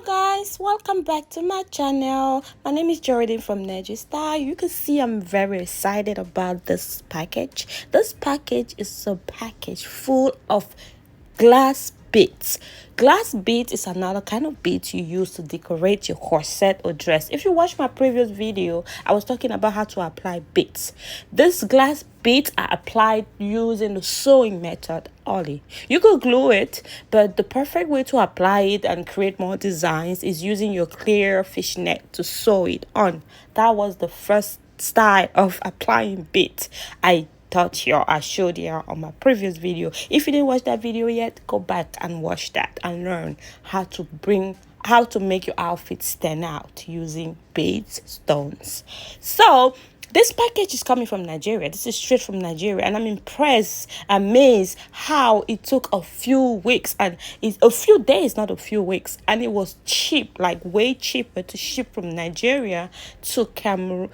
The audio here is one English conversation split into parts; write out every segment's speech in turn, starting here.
Hello guys, welcome back to my channel. My name is Jordan from Style. You can see I'm very excited about this package. This package is a package full of glass beads. Glass beads is another kind of beads you use to decorate your corset or dress. If you watch my previous video, I was talking about how to apply beads. This glass beads are applied using the sewing method only. You could glue it, but the perfect way to apply it and create more designs is using your clear fishnet to sew it on. That was the first style of applying beads I showed you on my previous video. If you didn't watch that video yet, go back and watch that and learn how to make your outfit stand out using beads, stones. So this package is coming from Nigeria. This is straight from Nigeria, and I'm amazed how it took a few weeks, and it's a few days, not a few weeks, and it was cheap, like way cheaper to ship from Nigeria to Cameroon.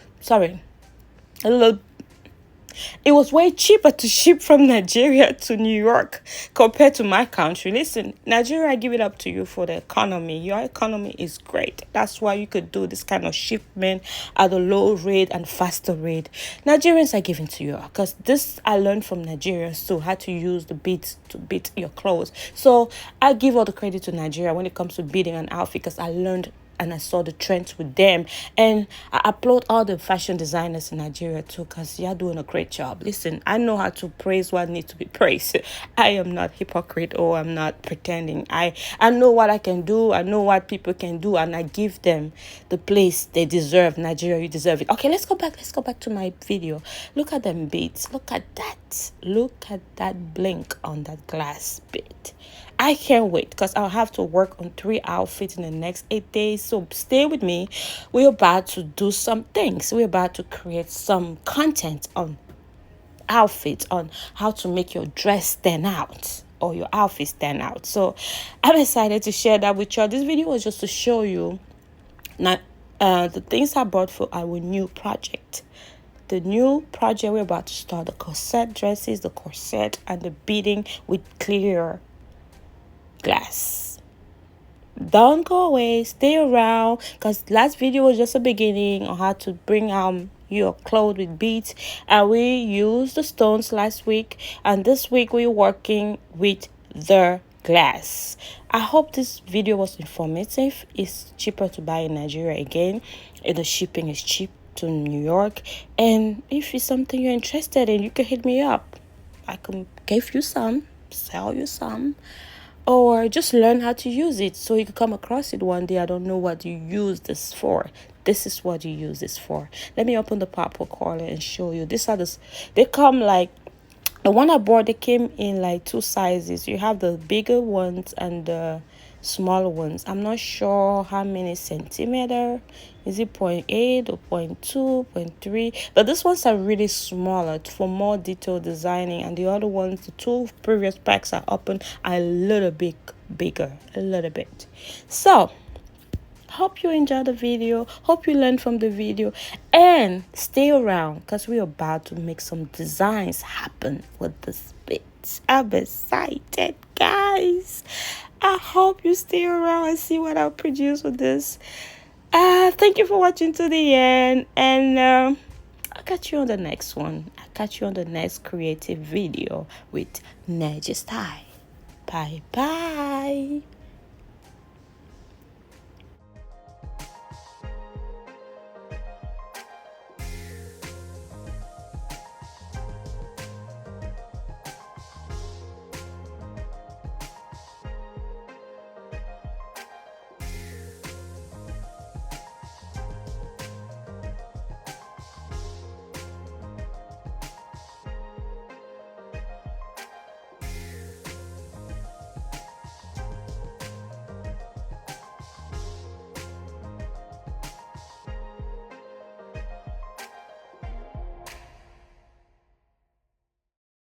It was way cheaper to ship from Nigeria to New York compared to my country. Listen, Nigeria, I give it up to you for the economy. Your economy is great. That's why you could do this kind of shipment at a low rate and faster rate. Nigerians are giving to you because this I learned from Nigerians too, how to use the beads to beat your clothes. So I give all the credit to Nigeria when it comes to beating an outfit because I learned and I saw the trends with them, and I applaud all the fashion designers in Nigeria too, because you're doing a great job. Listen, I know how to praise what needs to be praised. I am not hypocrite, or I'm not pretending. I know what I can do. I know what people can do, and I give them the place they deserve. Nigeria, you deserve it. Okay, let's go back to my video. Look at them beads. Look at that blink on that glass bead. I can't wait because I'll have to work on 3 outfits in the next 8 days. So stay with me. We're about to do some things. We're about to create some content on outfits, on how to make your dress stand out or your outfit stand out. So I'm excited to share that with you. This video was just to show you the things I brought for our new project. The new project we're about to start, the corset dresses, the corset and the beading with clear glass. Don't go away, stay around, because last video was just a beginning on how to bring your clothes with beads, and we used the stones last week, and this week we're working with the glass. I hope this video was informative. It's cheaper to buy in Nigeria again, and the shipping is cheap to New York. And if it's something you're interested in, you can hit me up. I can give you some, sell you some, or just learn how to use it so you can come across it one day. I don't know what you use this for. This is what you use this for. Let me open the purple color and show you. They come like the one I bought. They came in like 2 sizes. You have the bigger ones and the smaller ones. I'm not sure how many centimeter. Is it 0.8 or 0.2, 0.3? But these ones are really smaller for more detailed designing, and the other ones, the 2 previous packs are open a little bit bigger, a little bit. So hope you enjoyed the video, hope you learned from the video, and stay around because we're about to make some designs happen with this bit. I'm excited, guys. I hope you stay around and see what I'll produce with this. Thank you for watching to the end, and I'll catch you on the next one. I'll catch you on the next creative video with Style. Bye bye.